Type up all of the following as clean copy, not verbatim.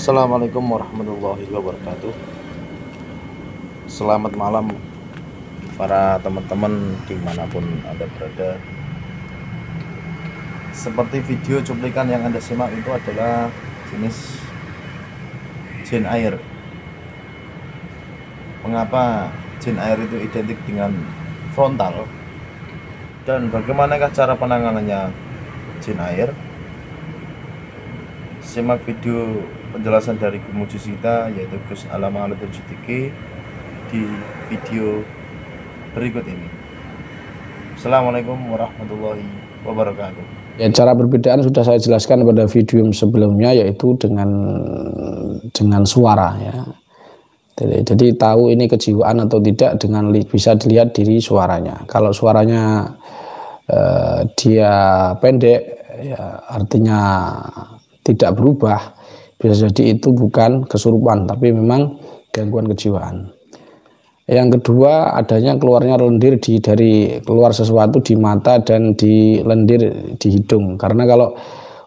Assalamualaikum warahmatullahi wabarakatuh. Selamat malam para teman-teman dimanapun Anda berada. Seperti video cuplikan yang Anda simak itu adalah jenis jin air. Mengapa jin air itu identik dengan frontal, dan bagaimanakah cara penanganannya jin air? Simak video penjelasan dari Mujis kita, yaitu Gus Alama Al-Turjitiki, di video berikut ini. Assalamualaikum warahmatullahi wabarakatuh. Ya, cara perbedaan sudah saya jelaskan pada video sebelumnya, yaitu dengan suara ya. Jadi tahu ini kejiwaan atau tidak dengan bisa dilihat dari suaranya. Kalau suaranya dia pendek, ya artinya tidak berubah, bisa jadi itu bukan kesurupan, tapi memang gangguan kejiwaan. Yang kedua, adanya keluarnya lendir dari keluar sesuatu di mata dan di lendir di hidung. Karena kalau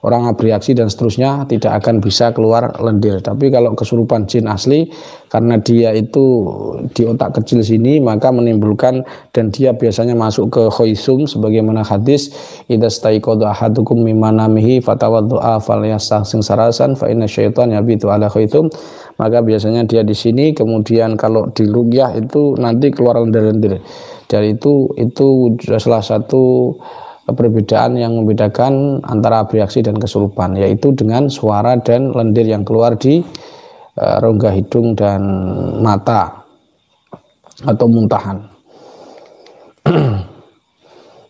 orang bereaksi dan seterusnya tidak akan bisa keluar lendir. Tapi kalau kesurupan jin asli, karena dia itu di otak kecil sini, maka menimbulkan, dan dia biasanya masuk ke khoisum sebagaimana hadis, idza staiqadha ahadukum mimanamihi fatawaddu'a falyastahsin sarasan fa inna syaitan yabitu ala khoisum. Maka biasanya dia di sini, kemudian kalau di ruqyah itu nanti keluar lendir-lendir. Dan itu salah satu perbedaan yang membedakan antara bereaksi dan kesurupan, yaitu dengan suara dan lendir yang keluar di rongga hidung dan mata atau muntahan.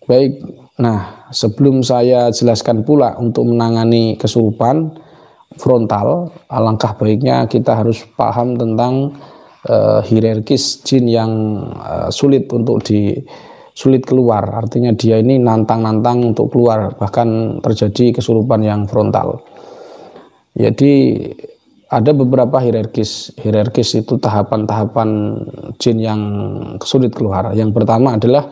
Baik, nah sebelum saya jelaskan pula untuk menangani kesurupan frontal, alangkah baiknya kita harus paham tentang hierarkis jin yang sulit keluar. Artinya dia ini nantang-nantang untuk keluar, bahkan terjadi kesurupan yang frontal. Jadi ada beberapa hierarkis itu tahapan-tahapan jin yang sulit keluar. Yang pertama adalah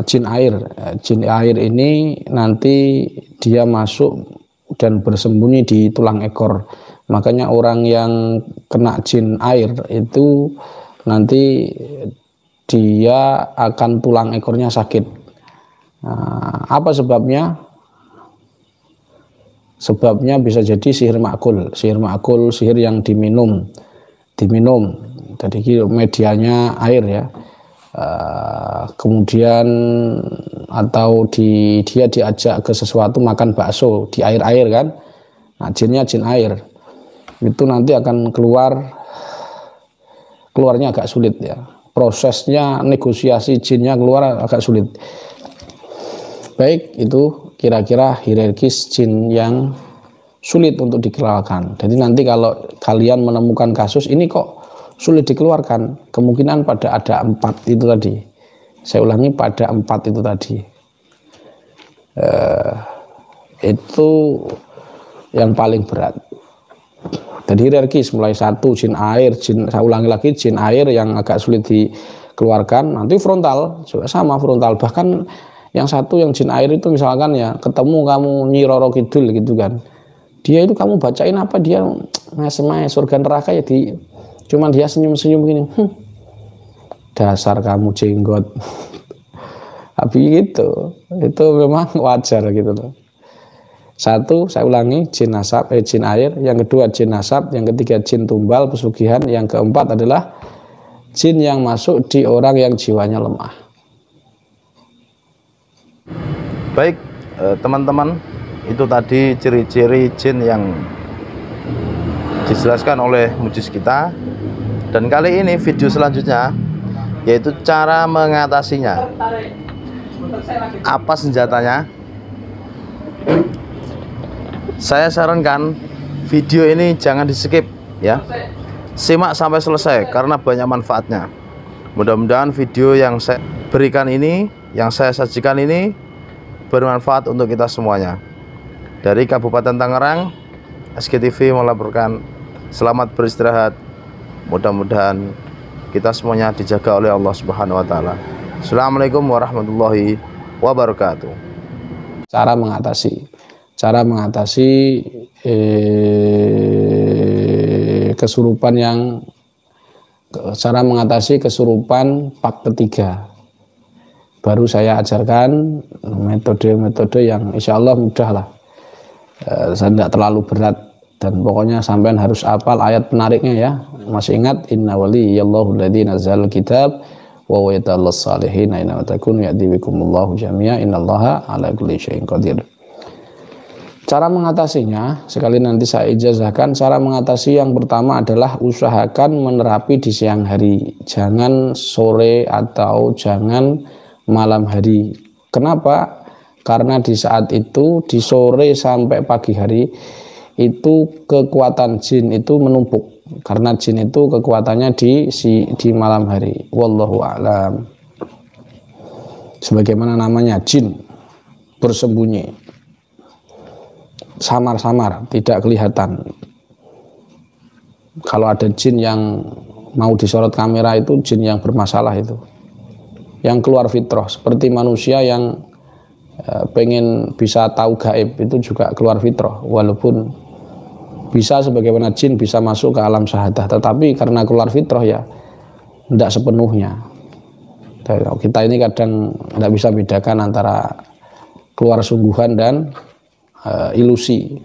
jin air. Jin air ini nanti dia masuk dan bersembunyi di tulang ekor. Makanya orang yang kena jin air itu nanti dia akan tulang ekornya sakit. Nah, apa sebabnya? Sebabnya bisa jadi sihir makul, sihir yang diminum. Jadi medianya air ya. Kemudian atau dia diajak ke sesuatu makan bakso di air kan. Nah, jinnya jin air. Itu nanti akan keluarnya agak sulit ya. Prosesnya negosiasi jinnya keluar agak sulit. Baik, itu kira-kira hierarkis jin yang sulit untuk dikeluarkan. Jadi nanti kalau kalian menemukan kasus ini kok sulit dikeluarkan, kemungkinan pada ada 4 itu tadi. Saya ulangi, pada 4 itu tadi. Itu yang paling berat. Jadi hierarkis mulai 1 jin air, saya ulangi lagi, jin air yang agak sulit dikeluarkan. Nanti frontal juga sama, frontal. Bahkan yang satu yang jin air itu misalkan ya ketemu kamu Nyi Roro Kidul gitu kan, dia itu kamu bacain apa, dia ngasih surga neraka ya, cuman dia senyum-senyum gini, dasar kamu jenggot. Tapi gitu, itu memang wajar gitu loh. 1, saya ulangi, jin air. Yang kedua jin nasab. Yang ketiga jin tumbal, pesugihan. Yang keempat adalah jin yang masuk di orang yang jiwanya lemah. Baik, teman-teman, itu tadi ciri-ciri jin yang dijelaskan oleh Mujis kita. Dan kali ini video selanjutnya yaitu cara mengatasinya. Apa senjatanya? Saya sarankan video ini jangan di skip ya. Simak sampai selesai karena banyak manfaatnya. Mudah-mudahan video yang saya berikan ini, yang saya sajikan ini bermanfaat untuk kita semuanya. Dari Kabupaten Tangerang, SGTV melaporkan, selamat beristirahat. Mudah-mudahan kita semuanya dijaga oleh Allah Subhanahu wa taala. Assalamualaikum warahmatullahi wabarakatuh. Cara mengatasi kesurupan yang cara mengatasi kesurupan pak ketiga. Baru saya ajarkan metode-metode yang insya Allah mudah lah, saya tidak terlalu berat, dan pokoknya sampean harus hafal ayat penariknya ya. Masih ingat, inna waliyallahu alladzi nazzal kitab wa huwa yatawallas salihin aina takunu ya'ti bikumullahu jami'a innallaha ala kulli syai'in qadir. Cara mengatasinya, sekali nanti saya ijazahkan. Cara mengatasi yang pertama adalah usahakan menerapi di siang hari, jangan sore atau jangan malam hari. Kenapa? Karena di saat itu, di sore sampai pagi hari, itu kekuatan jin itu menumpuk. Karena jin itu kekuatannya di malam hari. Wallahu a'lam. Sebagaimana namanya, jin bersembunyi, samar-samar, tidak kelihatan. Kalau ada jin yang mau disorot kamera, itu jin yang bermasalah, itu yang keluar fitrah. Seperti manusia yang pengen bisa tahu gaib, itu juga keluar fitrah. Walaupun bisa sebagaimana jin bisa masuk ke alam syahadah, tetapi karena keluar fitrah ya tidak sepenuhnya. Kita ini kadang tidak bisa bedakan antara keluar sungguhan dan ilusi.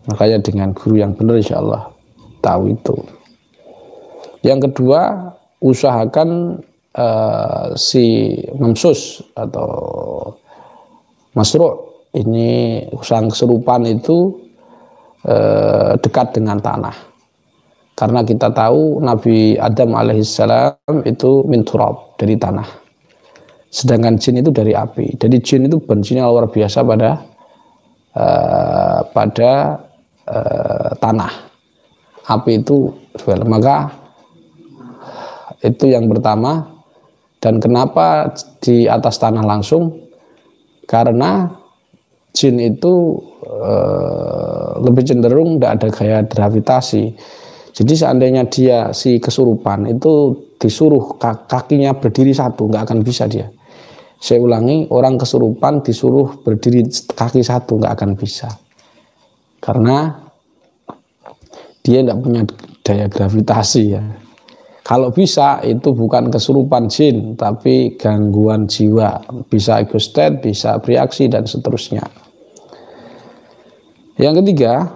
Makanya dengan guru yang benar insya Allah tahu itu. Yang kedua, usahakan si mamsus atau masru' ini sang kesurupan itu dekat dengan tanah, karena kita tahu Nabi Adam alaihissalam itu min turab, dari tanah, sedangkan jin itu dari api. Jadi jin itu bencinya luar biasa pada tanah, api itu maka itu yang pertama. Dan kenapa di atas tanah langsung? Karena jin itu lebih cenderung tidak ada gaya gravitasi. Jadi seandainya dia si kesurupan itu disuruh kakinya berdiri satu, nggak akan bisa dia. Saya ulangi, orang kesurupan disuruh berdiri kaki satu, nggak akan bisa. Karena dia tidak punya daya gravitasi ya. Kalau bisa, itu bukan kesurupan jin, tapi gangguan jiwa. Bisa ego state, bisa bereaksi, dan seterusnya. Yang ketiga,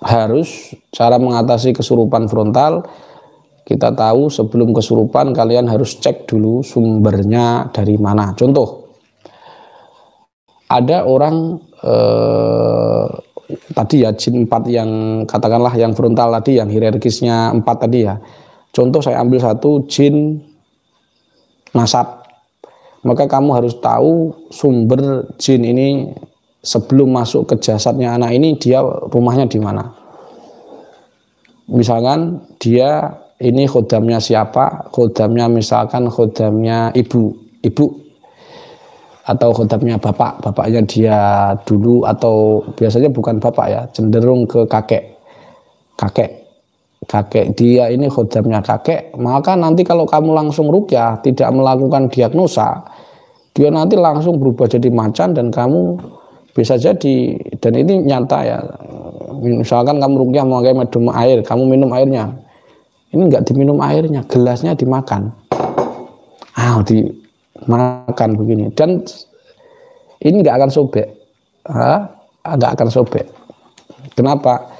harus cara mengatasi kesurupan frontal. Kita tahu sebelum kesurupan kalian harus cek dulu sumbernya dari mana. Contoh, ada orang tadi ya, jin 4 yang katakanlah yang frontal tadi, yang hierarkisnya 4 tadi ya. Contoh saya ambil satu, jin nasab. Maka kamu harus tahu sumber jin ini sebelum masuk ke jasadnya anak ini, dia rumahnya di mana. Misalkan dia ini khodamnya siapa, khodamnya misalkan khodamnya ibu, atau khodamnya bapaknya dia dulu, atau biasanya bukan bapak ya, cenderung ke kakek dia ini khodamnya kakek. Maka nanti kalau kamu langsung ruqyah, tidak melakukan diagnosa, dia nanti langsung berubah jadi macan, dan kamu bisa jadi, dan ini nyata ya, misalkan kamu ruqyah memakai medum air, kamu minum airnya, ini enggak diminum airnya, gelasnya dimakan, dimakan begini, dan ini enggak akan sobek, enggak akan sobek. Kenapa?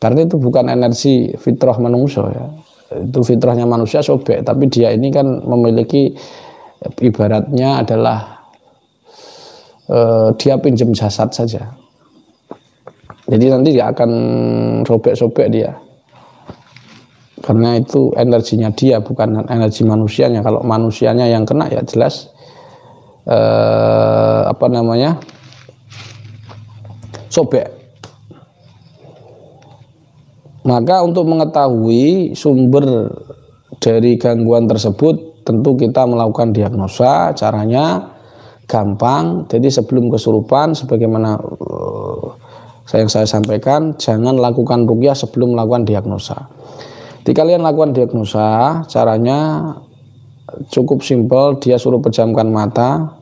Karena itu bukan energi fitrah manusia ya, itu fitrahnya manusia sobek, tapi dia ini kan memiliki, ibaratnya adalah dia pinjam jasad saja. Jadi nanti dia akan sobek-sobek dia. Karena itu energinya dia, bukan energi manusianya. Kalau manusianya yang kena ya jelas sobek. Maka untuk mengetahui sumber dari gangguan tersebut, tentu kita melakukan diagnosa. Caranya gampang. Jadi sebelum kesurupan, sebagaimana yang saya sampaikan, jangan lakukan ruqyah sebelum melakukan diagnosa. Jadi kalian lakukan diagnosa, caranya cukup simpel, dia suruh pejamkan mata.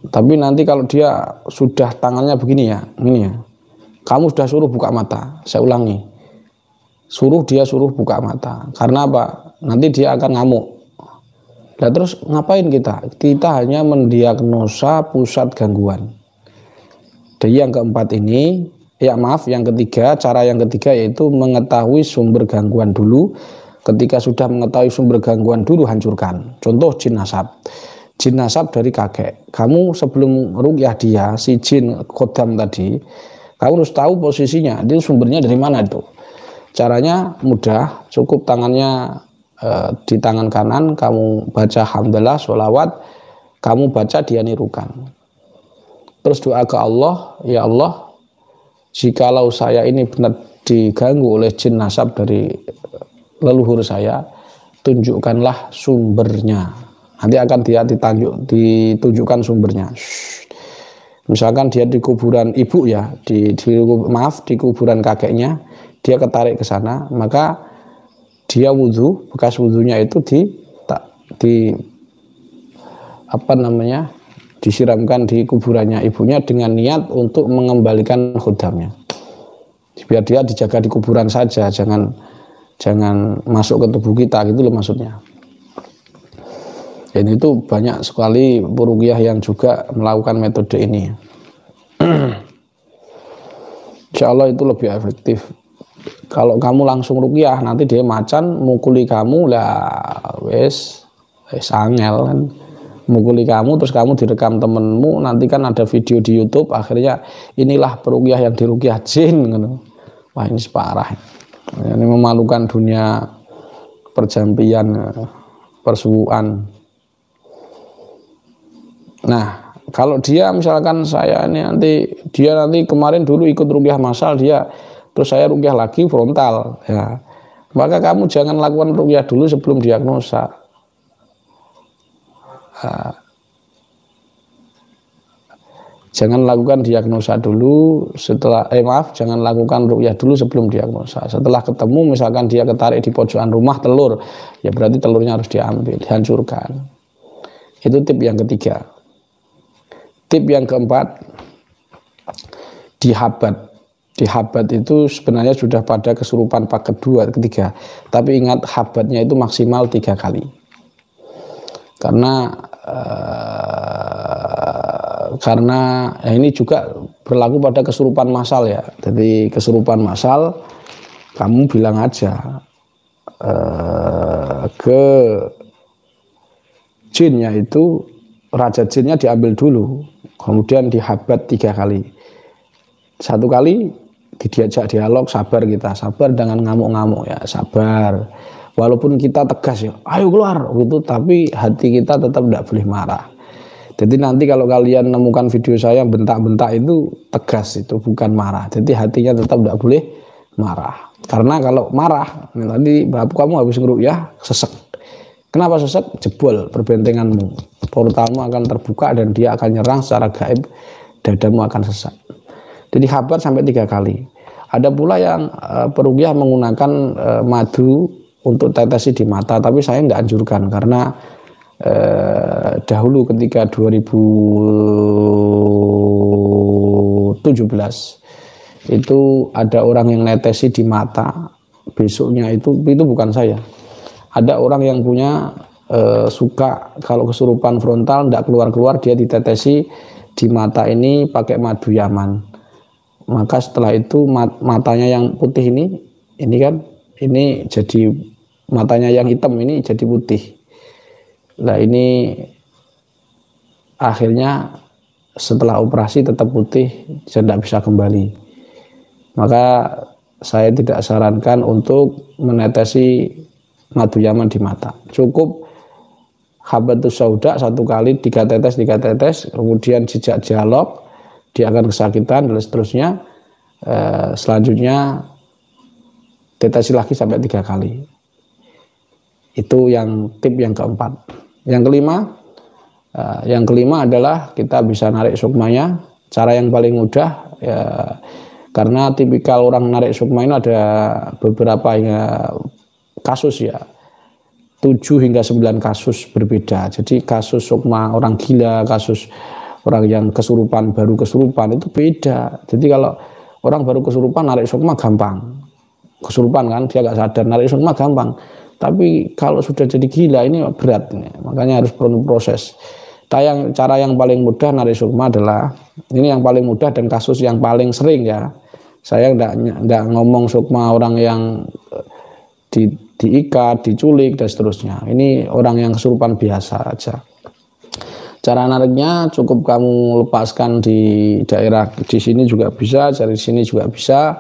Tapi nanti kalau dia sudah tangannya begini ya, ini ya, Kamu sudah suruh buka mata. Saya ulangi, suruh buka mata. Karena apa? Nanti dia akan ngamuk. Nah terus ngapain kita? Kita hanya mendiagnosa pusat gangguan. Dan yang keempat ini, yang ketiga, cara yang ketiga yaitu mengetahui sumber gangguan dulu. Ketika sudah mengetahui sumber gangguan dulu, hancurkan. Contoh jin nasab. Jin nasab dari kakek. Kamu sebelum ruqyah dia, si jin khodam tadi, kamu harus tahu posisinya, itu sumbernya dari mana itu. Caranya mudah, cukup tangannya di tangan kanan, kamu baca hamdalah, sholawat, kamu baca dia nirukan. Terus doa ke Allah, ya Allah, jikalau saya ini benar diganggu oleh jin nasab dari leluhur saya, tunjukkanlah sumbernya. Nanti akan dia ditunjukkan sumbernya. Misalkan dia di kuburan ibu ya, di kuburan kakeknya, dia ketarik ke sana, maka dia wudhu, bekas wudhunya itu disiramkan di kuburannya ibunya dengan niat untuk mengembalikan khodamnya. Biar dia dijaga di kuburan saja, jangan masuk ke tubuh kita, gitu loh maksudnya. Dan itu banyak sekali peruqyah yang juga melakukan metode ini. Insya Allah itu lebih efektif. Kalau kamu langsung ruqyah, nanti dia macan mukuli kamu lah, wes angel kan. Mukuli kamu, terus kamu direkam temenmu, nanti kan ada video di YouTube, akhirnya inilah peruqyah yang diruqyah jin gitu. Wah ini separah. Ini memalukan dunia perjampian, persubuhan. Nah, kalau dia misalkan saya ini nanti kemarin dulu ikut ruqyah massal dia, terus saya ruqyah lagi frontal, ya. Maka kamu jangan lakukan ruqyah dulu sebelum diagnosa. Jangan lakukan diagnosa dulu jangan lakukan ruqyah dulu sebelum diagnosa. Setelah ketemu, misalkan dia ketarik di pojokan rumah telur, ya berarti telurnya harus diambil, dihancurkan. Itu tip yang ketiga. Tip yang keempat, dihabat. Dihabat itu sebenarnya sudah pada kesurupan kedua, ketiga. Tapi ingat habatnya itu maksimal 3 kali. Karena ini juga berlaku pada kesurupan massal ya. Jadi kesurupan massal, kamu bilang aja ke jinnya itu, raja jinnya diambil dulu, kemudian dihabat 3 kali. 1 kali diajak dialog, sabar kita, sabar dengan ngamuk-ngamuk ya, sabar. Walaupun kita tegas ya, ayo keluar gitu, tapi hati kita tetap tidak boleh marah. Jadi nanti kalau kalian nemukan video saya bentak-bentak itu tegas, itu bukan marah. Jadi hatinya tetap tidak boleh marah. Karena kalau marah, tadi kamu habis ngeruqyah sesek. Kenapa sesek? Jebol perbentenganmu. Portalmu akan terbuka dan dia akan nyerang secara gaib, dadamu akan sesak. Jadi habat sampai 3 kali. Ada pula yang peruqyah menggunakan madu untuk tetesi di mata, tapi saya nggak anjurkan karena dahulu ketika 2017 itu ada orang yang netesi di mata, besoknya itu bukan saya. Ada orang yang punya suka kalau kesurupan frontal tidak keluar-keluar, dia ditetesi di mata ini pakai madu Yaman. Maka setelah itu matanya yang putih ini jadi matanya yang hitam ini jadi putih. Nah ini akhirnya setelah operasi tetap putih, saya tidak bisa kembali. Maka saya tidak sarankan untuk menetesi madu Yaman di mata. Cukup habatus sauda 1 kali, 3 tetes, kemudian jejak dialog, dia akan kesakitan dan seterusnya. Selanjutnya tetesi lagi sampai 3 kali. Itu yang tip yang keempat. Yang kelima adalah kita bisa narik sukmanya. Cara yang paling mudah ya, karena tipikal orang narik sukma ini ada beberapa kasus ya, 7 hingga 9 kasus berbeda. Jadi kasus sukma orang gila, kasus orang yang kesurupan baru kesurupan itu beda. Jadi kalau Orang baru kesurupan narik sukma gampang. Kesurupan kan, dia gak sadar, narik sukma gampang. Tapi kalau sudah jadi gila ini berat ini. Makanya harus perlu proses. Cara yang paling mudah narik sukma adalah, ini yang paling mudah dan kasus yang paling sering ya. Saya enggak ngomong sukma orang yang diikat, diculik dan seterusnya. Ini orang yang kesurupan biasa aja. Cara nariknya cukup kamu lepaskan di daerah di sini juga bisa, dari sini juga bisa.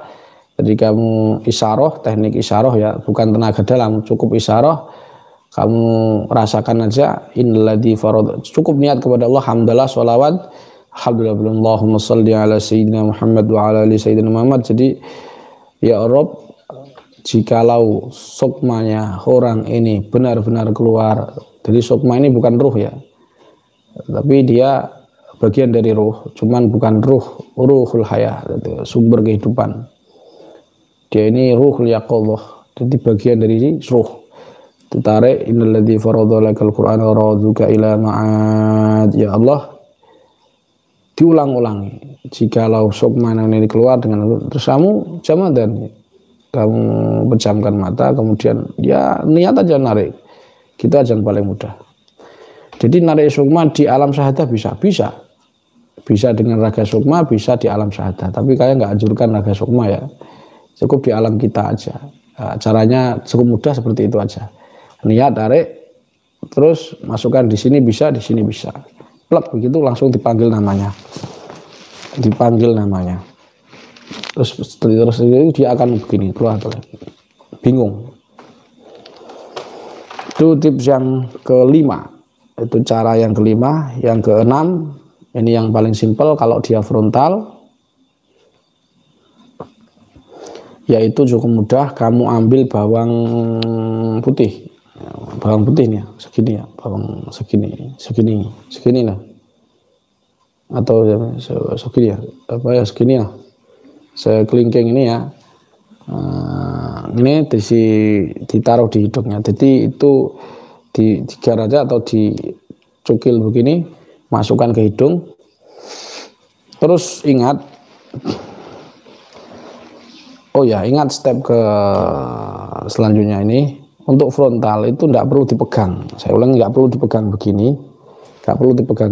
Jadi kamu isyarah, teknik isyarah ya, bukan tenaga dalam, cukup isyarah. Kamu rasakan aja innalladzi farad. Cukup niat kepada Allah, hamdalah, sholawat, alhamdulillah, Allahumma sholli ala sayyidina Muhammad wa ala ali sayyidina Muhammad. Jadi ya Rabb, jikalau sukmanya orang ini benar-benar keluar, jadi sukma ini bukan ruh ya, tapi dia bagian dari ruh, cuman bukan ruhul hayah, sumber kehidupan. Dia ini ruhul yaqadhah, jadi bagian dari ruh. Ditarik, innalladzi faradha lakal qur'ana raduka ila ma'ad. Ya Allah, diulang-ulangi. Jikalau sukma ini keluar dengan terus kamu jamadan, kamu pejamkan mata, kemudian ya niat aja narik. Kita aja yang paling mudah. Jadi narik sukma di alam syahadah bisa dengan raga sukma, bisa di alam syahadah. Tapi kayak nggak anjurkan raga sukma ya, cukup di alam kita aja. Nah, caranya cukup mudah seperti itu aja. Niat tarik, terus masukkan di sini bisa, di sini bisa. Plek begitu langsung dipanggil namanya. Terus dia akan begini, keluar lagi. Bingung. Itu tips yang kelima. Itu cara yang kelima. Yang keenam, ini yang paling simpel kalau dia frontal, yaitu cukup mudah. Kamu ambil bawang putih nih, segini ya, bawang segini lah, atau segini ya, segini ya, sekelingking ini ya. Ini ditaruh di hidungnya, jadi itu digar aja atau dicukil begini, masukkan ke hidung. Terus ingat step ke selanjutnya ini. Untuk frontal itu tidak perlu dipegang. Saya ulang, nggak perlu dipegang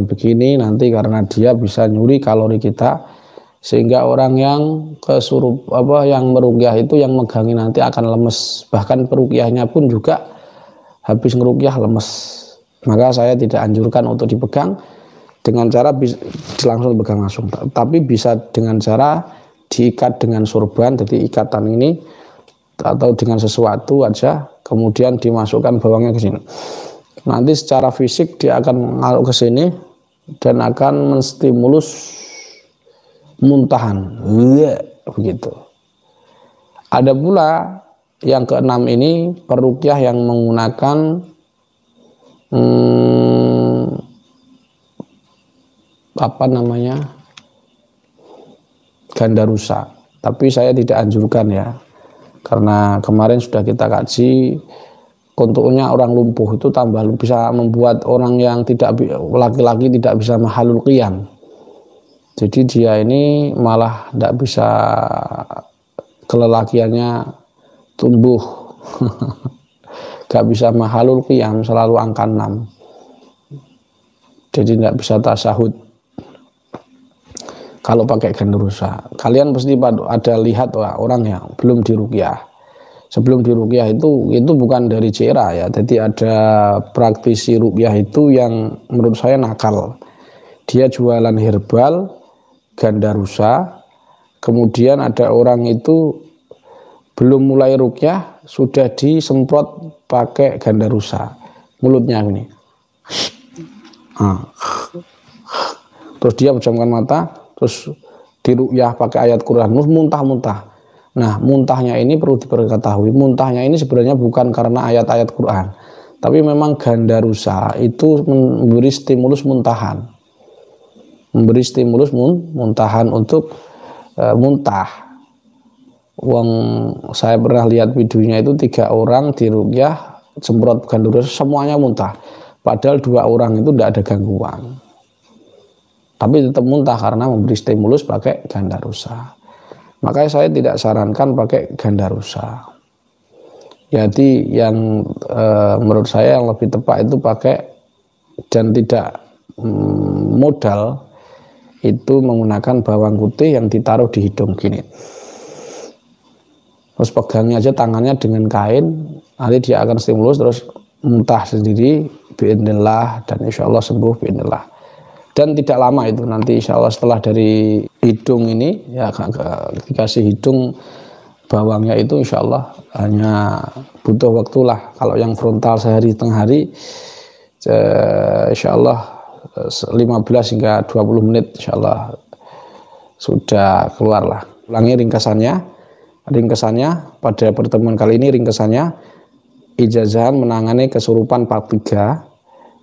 begini, nanti karena dia bisa nyuri kalori kita, sehingga orang yang yang meruqyah itu yang megangi nanti akan lemes. Bahkan peruqyahnya pun juga habis ngeruqyah lemes. Maka saya tidak anjurkan untuk dipegang dengan cara langsung pegang langsung, tapi bisa dengan cara diikat dengan sorban, jadi ikatan ini atau dengan sesuatu aja, kemudian dimasukkan bawangnya ke sini. Nanti secara fisik dia akan mengalir ke sini dan akan menstimulus muntahan, begitu. Ada pula yang keenam ini peruqyah yang menggunakan ganda rusa, tapi saya tidak anjurkan ya, karena kemarin sudah kita kaji, kontuknya orang lumpuh itu tambah bisa membuat orang yang laki-laki tidak bisa mahalul qiyam. Jadi dia ini malah tidak bisa, kelelakiannya tumbuh. Gak bisa mahalul qiyam, selalu angka 6. Jadi tidak bisa tasahud kalau pakai ganda rusa. Kalian pasti ada lihat orang yang belum diruqyah. Sebelum diruqyah itu bukan dari CRA ya. Jadi ada praktisi ruqyah itu yang menurut saya nakal. Dia jualan herbal, ganda rusa. Kemudian ada orang itu belum mulai ruqyah sudah disemprot pakai ganda rusa. Mulutnya ini. Terus dia pejamkan mata, terus diruqyah pakai ayat Quran, muntah-muntah. Nah, muntahnya ini perlu diketahui, muntahnya ini sebenarnya bukan karena ayat-ayat Quran, tapi memang ganda rusa itu memberi stimulus muntahan, untuk muntah. Saya pernah lihat videonya itu 3 orang diruqyah semprot ganda rusa semuanya muntah, padahal 2 orang itu tidak ada gangguan, tapi tetap muntah karena memberi stimulus pakai ganda rusa. Makanya saya tidak sarankan pakai ganda rusa. Jadi yang menurut saya yang lebih tepat itu pakai dan tidak modal itu menggunakan bawang putih yang ditaruh di hidung gini. Terus pegangnya aja tangannya dengan kain, nanti dia akan stimulus terus muntah sendiri biidznillah, dan insya Allah sembuh biidznillah. Dan tidak lama itu, nanti insya Allah setelah dari hidung ini ya dikasih hidung bawangnya itu insya Allah hanya butuh waktulah. Kalau yang frontal sehari tengah hari insya Allah 15 hingga 20 menit insya Allah sudah keluar lah. Ulangi ringkasannya pada pertemuan kali ini. Ringkasannya, ijazahan menangani kesurupan part 3.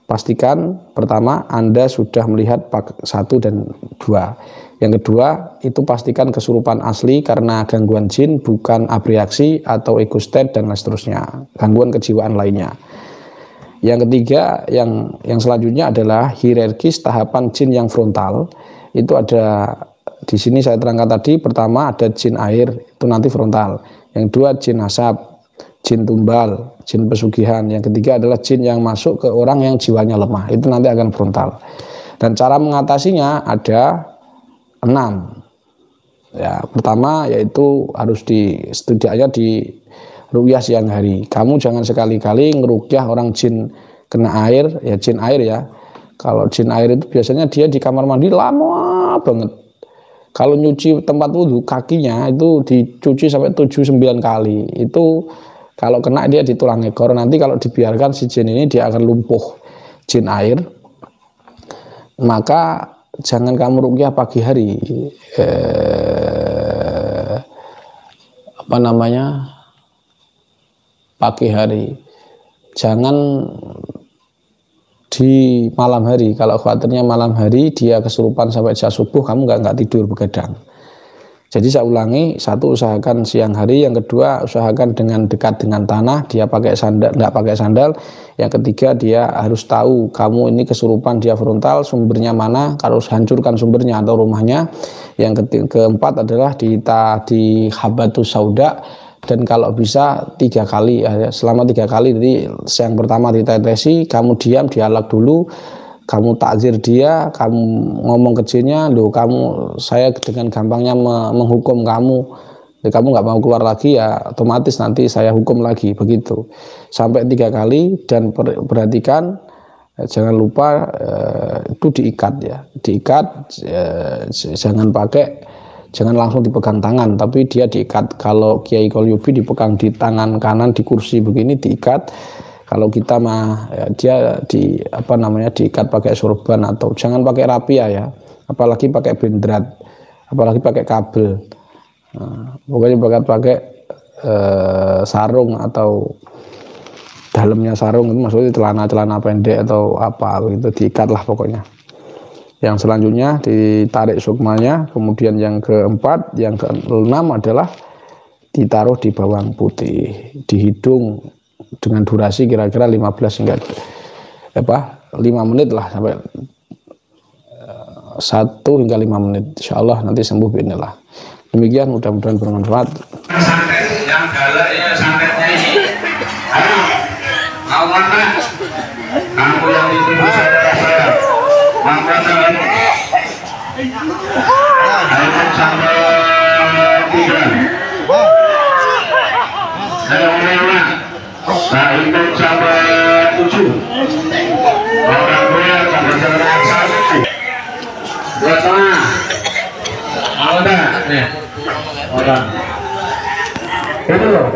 Pastikan pertama Anda sudah melihat part 1 dan 2. Yang kedua itu pastikan kesurupan asli karena gangguan jin, bukan abreaksi atau ekostet dan seterusnya, gangguan kejiwaan lainnya. Yang ketiga, yang selanjutnya adalah hierarkis tahapan jin yang frontal. Itu ada di sini saya terangkan tadi. Pertama ada jin air, itu nanti frontal. Yang kedua jin asap, jin tumbal, jin pesugihan. Yang ketiga adalah jin yang masuk ke orang yang jiwanya lemah, itu nanti akan frontal. Dan cara mengatasinya ada 6. Ya, pertama yaitu harus setidaknya di ruqyah siang hari. Kamu jangan sekali-kali ngeruqyah orang jin kena air, ya jin air ya. Kalau jin air itu biasanya dia di kamar mandi lama banget. Kalau nyuci tempat wudhu, kakinya itu dicuci sampai 7-9 kali. Itu kalau kena dia di tulang ekor. Nanti kalau dibiarkan si jin ini dia akan lumpuh, jin air. Maka jangan kamu ruqyah pagi hari. Pagi hari, jangan di malam hari. Kalau khawatirnya malam hari dia kesurupan sampai jam subuh, kamu nggak tidur begadang. Jadi saya ulangi, satu usahakan siang hari, yang kedua usahakan dengan dekat dengan tanah, dia pakai sandal, nggak pakai sandal. Yang ketiga dia harus tahu kamu ini kesurupan dia frontal, sumbernya mana, harus hancurkan sumbernya atau rumahnya. Yang keempat adalah di habatus sauda. Dan kalau bisa 3 kali, selama 3 kali. Jadi yang pertama ditetesi, kamu diam, dialog dulu, kamu takzir dia, kamu ngomong ke jinnya, loh kamu, saya dengan gampangnya menghukum kamu, kamu nggak mau keluar lagi ya otomatis nanti saya hukum lagi, begitu sampai 3 kali. Dan perhatikan jangan lupa itu diikat ya, jangan langsung dipegang tangan, tapi dia diikat. Kalau Kiai Qalyubi dipegang di tangan kanan di kursi begini, diikat. Kalau kita mah ya, dia diikat pakai sorban, atau jangan pakai rapia ya, apalagi pakai bendrat, apalagi pakai kabel. Nah, pokoknya pakai sarung atau dalamnya sarung, itu maksudnya celana pendek atau apa gitu, diikat lah pokoknya. Yang selanjutnya ditarik sukmanya. Kemudian yang keempat, yang keenam adalah ditaruh di bawang putih, di hidung, dengan durasi kira-kira 15 hingga 5 menit lah, sampai 1 hingga 5 menit. Insya Allah nanti sembuh biidznillah. Demikian, mudah-mudahan bermanfaat. Yang galaknya santetnya ini, ayo mau mana? Kamu yang itu bisa saya. Mangkat ayo sampai 3. Saya ulang. Nah itu sampai 7. Orang tua sampai jalan 1. 2,5. Ada nih orang. Itu loh,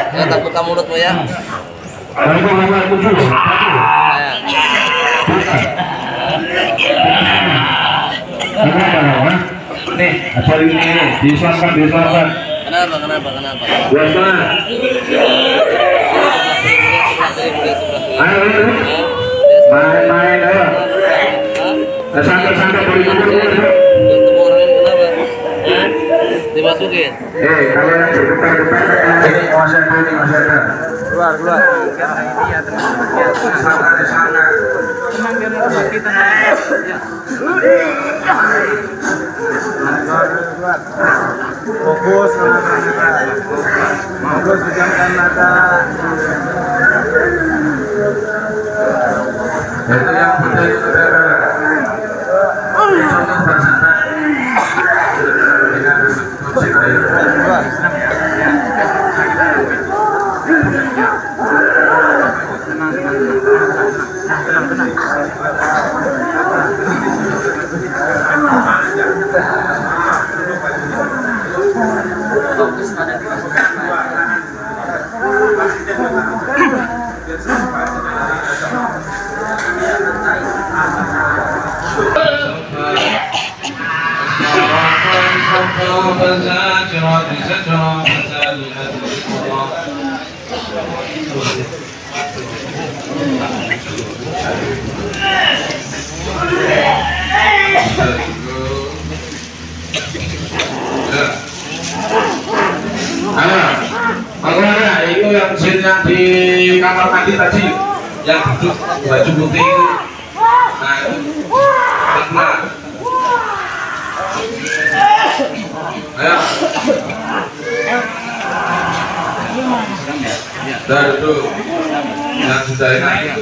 Ya takut kamu mulutmu ya. Nih, asal ini diselamatkan. Kenapa? 2,5. Ayo, main ayo. Sampai tersangka boleh Ketemu orang ini kenapa? Dimasukin. kalau yang di depan ini masih ada. Keluar. Sana di sana. Fokus, pejamkan mata. Itu yang betul saudara. Contoh bersama dengan kunci air. Itu yang scene yang di kamar mandi tadi, yang duduk baju putih itu. Nah, itu benar. Ayo. Dah duduk. Yang sudah enak itu.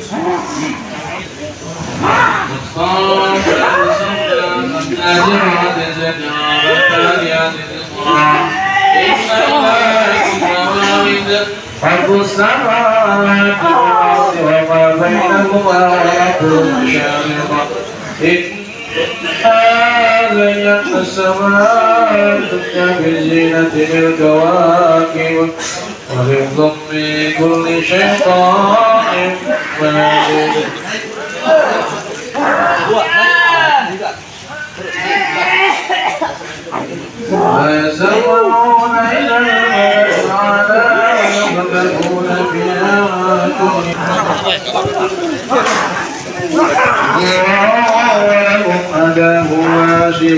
Aku sama wa bainahuma زينت السماء الدنيا بزينة الكواكب وحفظا من كل شيطان مارد ويسمعون إلى الملأ الأعلى ويقذفون فيها ولهم عذاب واسع